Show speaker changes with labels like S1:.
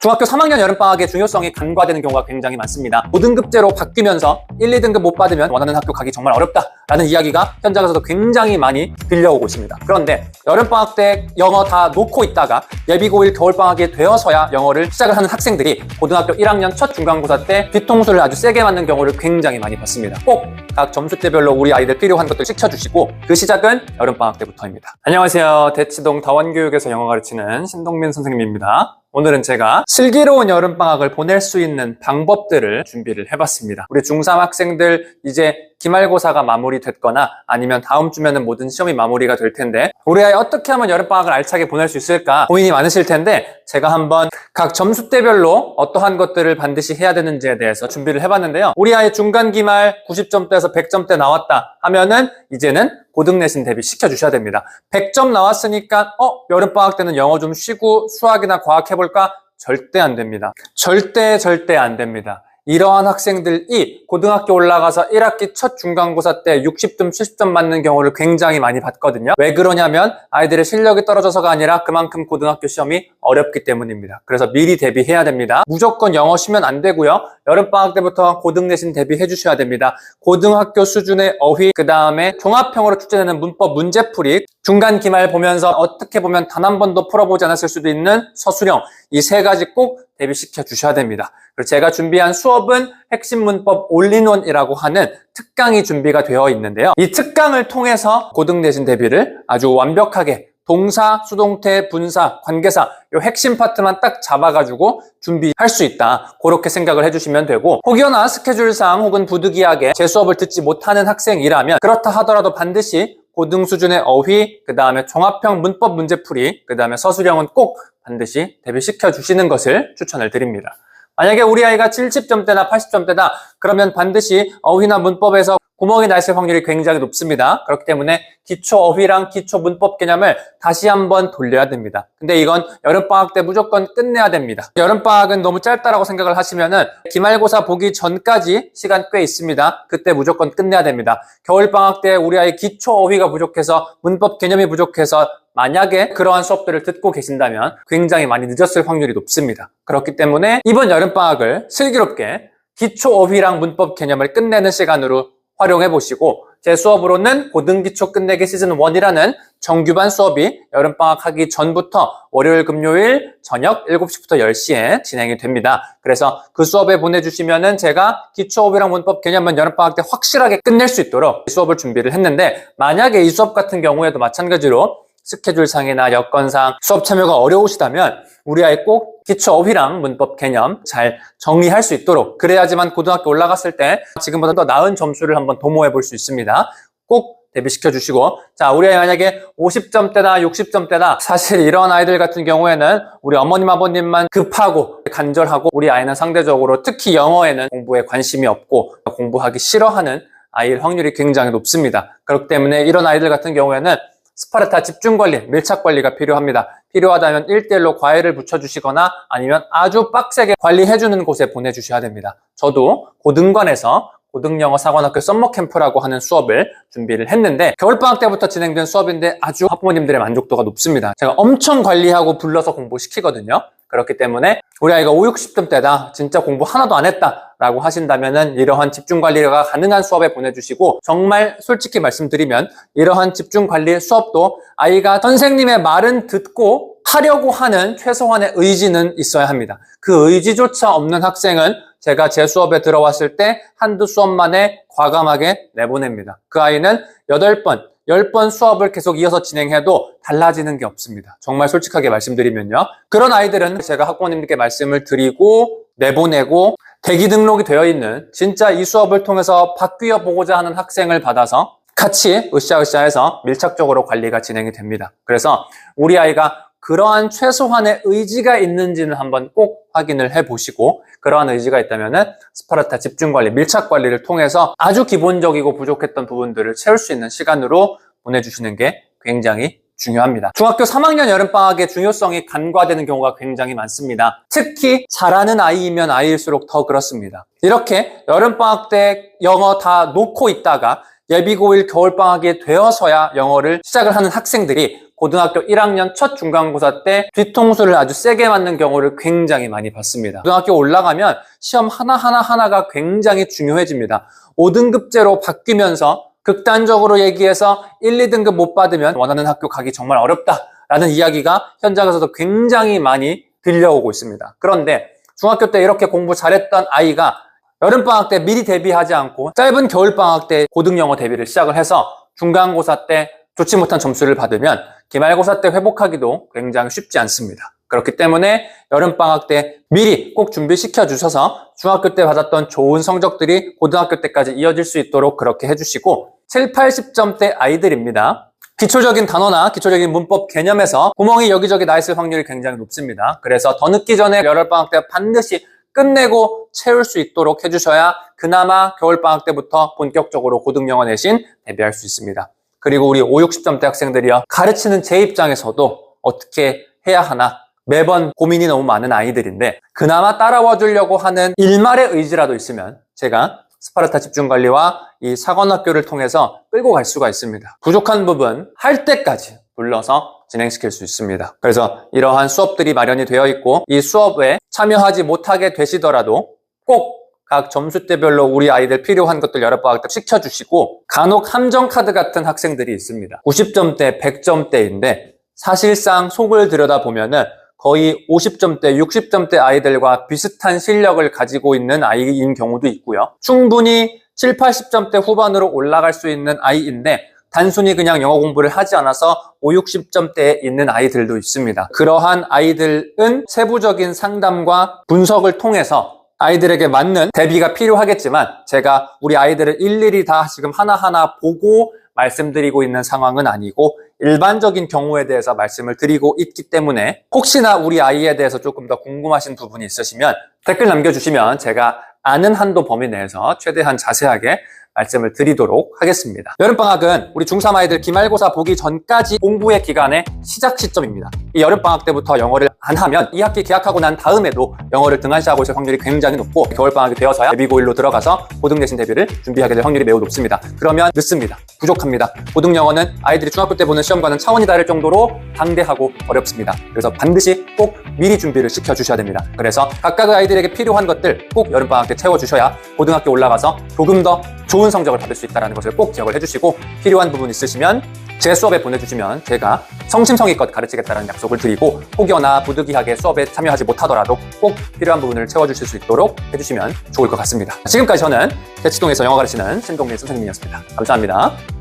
S1: 중학교 3학년 여름방학의 중요성이 간과되는 경우가 굉장히 많습니다. 고등급제로 바뀌면서 1, 2등급 못 받으면 원하는 학교 가기 정말 어렵다라는 이야기가 현장에서도 굉장히 많이 들려오고 있습니다. 그런데 여름방학 때 영어 다 놓고 있다가 예비고1 겨울방학이 되어서야 영어를 시작을 하는 학생들이 고등학교 1학년 첫 중간고사 때 뒤통수를 아주 세게 맞는 경우를 굉장히 많이 봤습니다. 꼭 각 점수대별로 우리 아이들 필요한 것들 시켜주시고 그 시작은 여름방학 때부터입니다. 안녕하세요. 대치동 다원교육에서 영어 가르치는 신동민 선생님입니다. 오늘은 제가 슬기로운 여름방학을 보낼 수 있는 방법들을 준비를 해봤습니다. 우리 중3 학생들 이제 기말고사가 마무리됐거나 아니면 다음 주면은 모든 시험이 마무리가 될 텐데 우리 아이 어떻게 하면 여름방학을 알차게 보낼 수 있을까 고민이 많으실 텐데 제가 한번 각 점수대별로 어떠한 것들을 반드시 해야 되는지에 대해서 준비를 해봤는데요. 우리 아이 중간기말 90점대에서 100점대 나왔다 하면은 이제는 고등내신 대비 시켜주셔야 됩니다. 100점 나왔으니까 여름방학 때는 영어 좀 쉬고 수학이나 과학 해볼까? 절대 안 됩니다. 절대 안 됩니다. 이러한 학생들이 고등학교 올라가서 1학기 첫 중간고사 때 60점, 70점 맞는 경우를 굉장히 많이 봤거든요. 왜 그러냐면 아이들의 실력이 떨어져서가 아니라 그만큼 고등학교 시험이 어렵기 때문입니다. 그래서 미리 대비해야 됩니다. 무조건 영어 쉬면 안 되고요. 여름방학 때부터 고등내신 대비해 주셔야 됩니다. 고등학교 수준의 어휘, 그 다음에 종합형으로 출제되는 문법 문제풀이, 중간 기말 보면서 어떻게 보면 단 한 번도 풀어보지 않았을 수도 있는 서술형, 이 세 가지 꼭 대비시켜 주셔야 됩니다. 그리고 제가 준비한 수업은 핵심 문법 올인원이라고 하는 특강이 준비가 되어 있는데요. 이 특강을 통해서 고등내신 대비를 아주 완벽하게 동사, 수동태, 분사, 관계사 이 핵심 파트만 딱 잡아가지고 준비할 수 있다. 그렇게 생각을 해주시면 되고 혹여나 스케줄상 혹은 부득이하게 제 수업을 듣지 못하는 학생이라면 그렇다 하더라도 반드시 고등 수준의 어휘, 그 다음에 종합형 문법 문제풀이, 그 다음에 서술형은 꼭 반드시 대비시켜 주시는 것을 추천을 드립니다. 만약에 우리 아이가 70점대나 80점대다 그러면 반드시 어휘나 문법에서 구멍이 났을 확률이 굉장히 높습니다. 그렇기 때문에 기초 어휘랑 기초 문법 개념을 다시 한번 돌려야 됩니다. 근데 이건 여름방학 때 무조건 끝내야 됩니다. 여름방학은 너무 짧다라고 생각을 하시면은 기말고사 보기 전까지 시간 꽤 있습니다. 그때 무조건 끝내야 됩니다. 겨울방학 때 우리 아이 기초 어휘가 부족해서 문법 개념이 부족해서 만약에 그러한 수업들을 듣고 계신다면 굉장히 많이 늦었을 확률이 높습니다. 그렇기 때문에 이번 여름방학을 슬기롭게 기초 어휘랑 문법 개념을 끝내는 시간으로 활용해 보시고 제 수업으로는 고등기초 끝내기 시즌 1이라는 정규반 수업이 여름방학 하기 전부터 월요일, 금요일 저녁 7시부터 10시에 진행이 됩니다. 그래서 그 수업에 보내주시면은 제가 기초어휘랑 문법 개념은 여름방학 때 확실하게 끝낼 수 있도록 수업을 준비를 했는데 만약에 이 수업 같은 경우에도 마찬가지로 스케줄상이나 여건상 수업 참여가 어려우시다면 우리 아이 꼭 기초 어휘랑 문법 개념 잘 정리할 수 있도록 그래야지만 고등학교 올라갔을 때 지금보다 더 나은 점수를 한번 도모해 볼 수 있습니다. 꼭 대비시켜 주시고 자 우리 아이 만약에 50점대나 60점대다 사실 이런 아이들 같은 경우에는 우리 어머님 아버님만 급하고 간절하고 우리 아이는 상대적으로 특히 영어에는 공부에 관심이 없고 공부하기 싫어하는 아이일 확률이 굉장히 높습니다. 그렇기 때문에 이런 아이들 같은 경우에는 스파르타 집중관리, 밀착관리가 필요합니다. 필요하다면 1:1로 과외를 붙여주시거나 아니면 아주 빡세게 관리해주는 곳에 보내주셔야 됩니다. 저도 고등관에서 고등영어 사관학교 썸머캠프라고 하는 수업을 준비를 했는데 겨울방학 때부터 진행된 수업인데 아주 학부모님들의 만족도가 높습니다. 제가 엄청 관리하고 불러서 공부시키거든요. 그렇기 때문에 우리 아이가 5, 60점대다 진짜 공부 하나도 안 했다 라고 하신다면은 이러한 집중관리가 가능한 수업에 보내주시고 정말 솔직히 말씀드리면 이러한 집중관리 수업도 아이가 선생님의 말은 듣고 하려고 하는 최소한의 의지는 있어야 합니다. 그 의지조차 없는 학생은 제가 제 수업에 들어왔을 때 한두 수업 만에 과감하게 내보냅니다. 그 아이는 8번, 10번 수업을 계속 이어서 진행해도 달라지는 게 없습니다. 정말 솔직하게 말씀드리면요. 그런 아이들은 제가 학부모님께 말씀을 드리고 내보내고 대기 등록이 되어 있는 진짜 이 수업을 통해서 바뀌어 보고자 하는 학생을 받아서 같이 으쌰으쌰해서 밀착적으로 관리가 진행이 됩니다. 그래서 우리 아이가 그러한 최소한의 의지가 있는지는 한번 꼭 확인을 해보시고 그러한 의지가 있다면은 스파르타 집중관리, 밀착관리를 통해서 아주 기본적이고 부족했던 부분들을 채울 수 있는 시간으로 보내주시는 게 굉장히 중요합니다. 중학교 3학년 여름방학의 중요성이 간과되는 경우가 굉장히 많습니다. 특히 잘하는 아이이면 아이일수록 더 그렇습니다. 이렇게 여름방학 때 영어 다 놓고 있다가 예비고1 겨울방학이 되어서야 영어를 시작을 하는 학생들이 고등학교 1학년 첫 중간고사 때 뒤통수를 아주 세게 맞는 경우를 굉장히 많이 봤습니다. 고등학교 올라가면 시험 하나가 굉장히 중요해집니다. 5등급제로 바뀌면서 극단적으로 얘기해서 1, 2등급 못 받으면 원하는 학교 가기 정말 어렵다라는 이야기가 현장에서도 굉장히 많이 들려오고 있습니다. 그런데 중학교 때 이렇게 공부 잘했던 아이가 여름방학 때 미리 대비하지 않고 짧은 겨울방학 때 고등영어 대비를 시작을 해서 중간고사 때 좋지 못한 점수를 받으면 기말고사 때 회복하기도 굉장히 쉽지 않습니다. 그렇기 때문에 여름방학 때 미리 꼭 준비시켜 주셔서 중학교 때 받았던 좋은 성적들이 고등학교 때까지 이어질 수 있도록 그렇게 해주시고 7, 80점대 아이들입니다. 기초적인 단어나 기초적인 문법 개념에서 구멍이 여기저기 나 있을 확률이 굉장히 높습니다. 그래서 더 늦기 전에 여름방학 때 반드시 끝내고 채울 수 있도록 해주셔야 그나마 겨울방학 때부터 본격적으로 고등영어 내신 대비할 수 있습니다. 그리고 우리 5, 60점대 학생들이요. 가르치는 제 입장에서도 어떻게 해야 하나 매번 고민이 너무 많은 아이들인데 그나마 따라와 주려고 하는 일말의 의지라도 있으면 제가 스파르타 집중관리와 이 사관학교를 통해서 끌고 갈 수가 있습니다. 부족한 부분 할 때까지 불러서 진행시킬 수 있습니다. 그래서 이러한 수업들이 마련이 되어 있고 이 수업에 참여하지 못하게 되시더라도 꼭 각 점수대별로 우리 아이들 필요한 것들 여러방학 때 시켜주시고 간혹 함정카드 같은 학생들이 있습니다. 90점대, 100점대인데 사실상 속을 들여다보면은 거의 50점대, 60점대 아이들과 비슷한 실력을 가지고 있는 아이인 경우도 있고요. 충분히 7, 80점대 후반으로 올라갈 수 있는 아이인데 단순히 그냥 영어 공부를 하지 않아서 5, 60점대에 있는 아이들도 있습니다. 그러한 아이들은 세부적인 상담과 분석을 통해서 아이들에게 맞는 대비가 필요하겠지만 제가 우리 아이들을 일일이 다 지금 하나하나 보고 말씀드리고 있는 상황은 아니고 일반적인 경우에 대해서 말씀을 드리고 있기 때문에 혹시나 우리 아이에 대해서 조금 더 궁금하신 부분이 있으시면 댓글 남겨주시면 제가 아는 한도 범위 내에서 최대한 자세하게 말씀을 드리도록 하겠습니다. 여름방학은 우리 중3 아이들 기말고사 보기 전까지 공부의 기간의 시작 시점입니다. 이 여름방학 때부터 영어를 안 하면 2학기 개학하고 난 다음에도 영어를 등한시하고 있을 확률이 굉장히 높고 겨울방학이 되어서야 예비고1로 들어가서 고등내신 대비를 준비하게 될 확률이 매우 높습니다. 그러면 늦습니다. 부족합니다. 고등영어는 아이들이 중학교 때 보는 시험과는 차원이 다를 정도로 방대하고 어렵습니다. 그래서 반드시 꼭 미리 준비를 시켜주셔야 됩니다. 그래서 각각의 아이들에게 필요한 것들 꼭 여름방학 때 채워주셔야 고등학교 올라가서 조금 더 좋은 성적을 받을 수 있다는 것을 꼭 기억을 해주시고 필요한 부분 있으시면 제 수업에 보내주시면 제가 성심성의껏 가르치겠다는 약속을 드리고 혹여나 부득이하게 수업에 참여하지 못하더라도 꼭 필요한 부분을 채워주실 수 있도록 해주시면 좋을 것 같습니다. 지금까지 저는 대치동에서 영어 가르치는 신동민 선생님이었습니다. 감사합니다.